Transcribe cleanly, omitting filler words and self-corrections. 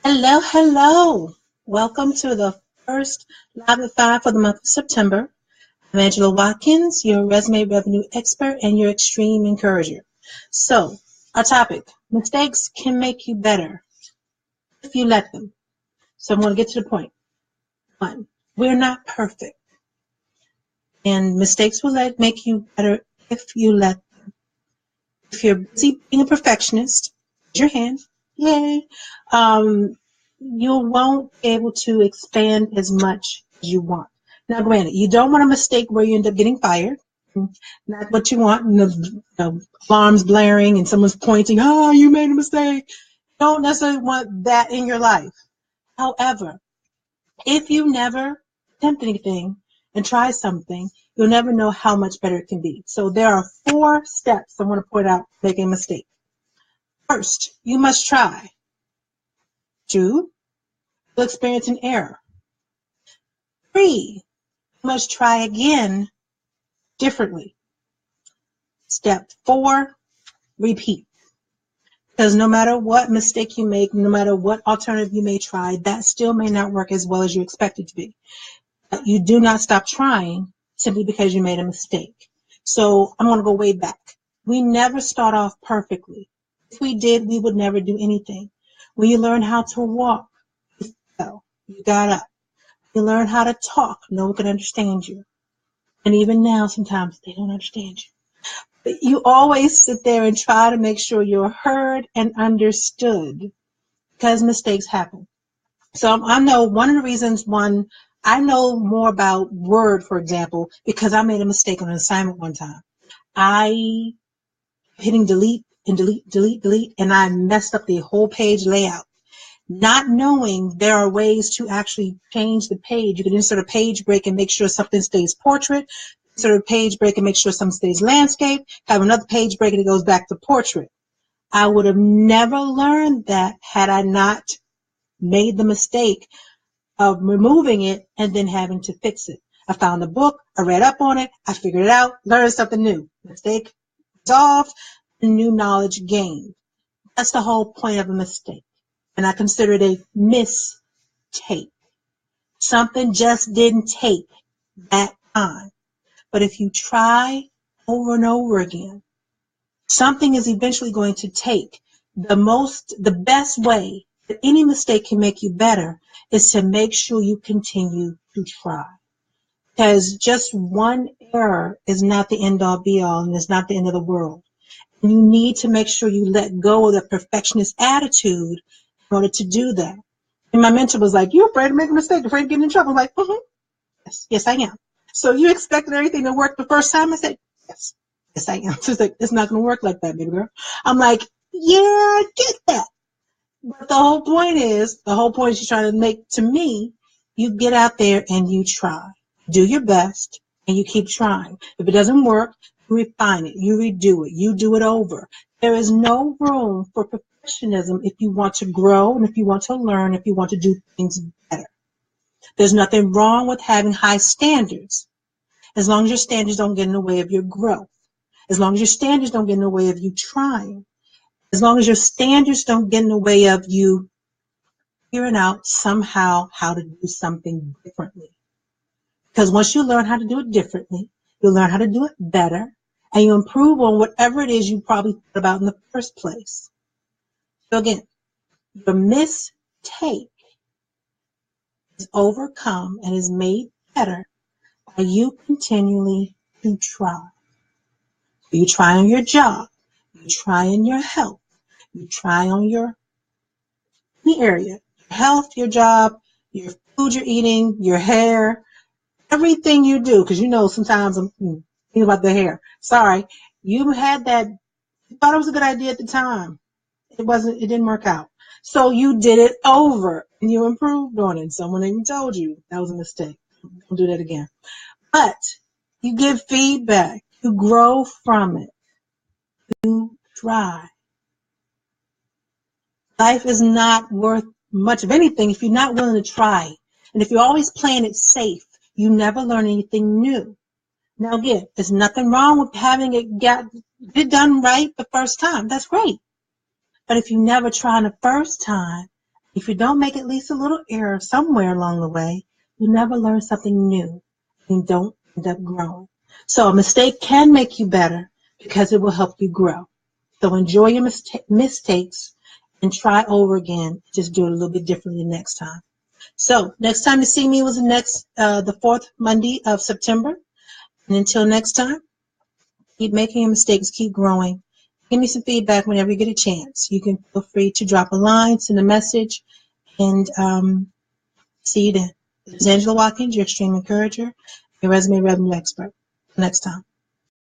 Hello, hello. Welcome to the first Live at 5 for the month of September. I'm Angela Watkins, your resume revenue expert and your extreme encourager. So, our topic, mistakes can make you better if you let them. So I'm going to get to the point. One, we're not perfect, and mistakes will make you better if you let them. If you're busy being a perfectionist, raise your hand. Yay. Um, you won't be able to expand as much as you want. Now, granted, you don't want a mistake where you end up getting fired. Not what you want, and the alarms blaring and someone's pointing, oh, you made a mistake. You don't necessarily want that in your life. However, if you never attempt anything and try something, you'll never know how much better it can be. So there are 4 steps I want to point out to make a mistake. First, you must try. 2, you'll experience an error. 3, you must try again differently. Step 4, repeat. Because no matter what mistake you make, no matter what alternative you may try, that still may not work as well as you expect it to be. But you do not stop trying simply because you made a mistake. So I'm going to go way back. We never start off perfectly. If we did, we would never do anything. When you learn how to walk, you fell, you got up. You learn how to talk, no one can understand you. And even now, sometimes they don't understand you. But you always sit there and try to make sure you're heard and understood because mistakes happen. So I know one of the reasons, I know more about Word, for example, because I made a mistake on an assignment one time. I hitting delete and delete, and I messed up the whole page layout. Not knowing there are ways to actually change the page. You can insert a page break and make sure something stays portrait, insert a page break and make sure something stays landscape, have another page break and it goes back to portrait. I would have never learned that had I not made the mistake of removing it and then having to fix it. I found a book, I read up on it, I figured it out, learned something new. Mistake solved, new knowledge gained. That's the whole point of a mistake. And I consider it a mistake. Something just didn't take that time. But if you try over and over again, something is eventually going to take. The best way that any mistake can make you better is to make sure you continue to try. Because just one error is not the end all be all and it's not the end of the world. And you need to make sure you let go of the perfectionist attitude in order to do that. And my mentor was like, "You afraid to make a mistake, afraid of getting in trouble?" I'm like, yes, I am. So you expected everything to work the first time? I said, yes, I am. She's like, it's not going to work like that, baby girl. I'm like, yeah, I get that. But the whole point she's trying to make to me, you get out there and you try. Do your best and you keep trying. If it doesn't work, you refine it, you redo it, you do it over. There is no room for perfectionism if you want to grow and if you want to learn, if you want to do things better. There's nothing wrong with having high standards, as long as your standards don't get in the way of your growth, as long as your standards don't get in the way of you trying, as long as your standards don't get in the way of you figuring out somehow how to do something differently. Because once you learn how to do it differently, you'll learn how to do it better, and you improve on whatever it is you probably thought about in the first place. So again, your mistake is overcome and is made better by you continually to try. You try on your job, you try in your health, you try on any area, your health, your job, your food you're eating, your hair, everything you do, because sometimes I'm thinking about the hair. Sorry, you had that, you thought it was a good idea at the time. It didn't work out. So you did it over and you improved on it. Someone even told you that was a mistake. Don't do that again. But you give feedback. You grow from it. You try. Life is not worth much of anything if you're not willing to try. And if you're always playing it safe, you never learn anything new. Now again, there's nothing wrong with having it get done right the first time. That's great. But if you never try the first time, If you don't make at least a little error somewhere along the way, you never learn something new and don't end up growing. So a mistake can make you better because it will help you grow. So enjoy your mistakes and try over again. Just do it a little bit differently next time. So next time you see me was the fourth Monday of September. And until next time, keep making your mistakes, keep growing. Give me some feedback whenever you get a chance. You can feel free to drop a line, send a message, and see you then. This is Angela Watkins, your Extreme Encourager, your Resume Revenue Expert. Next time.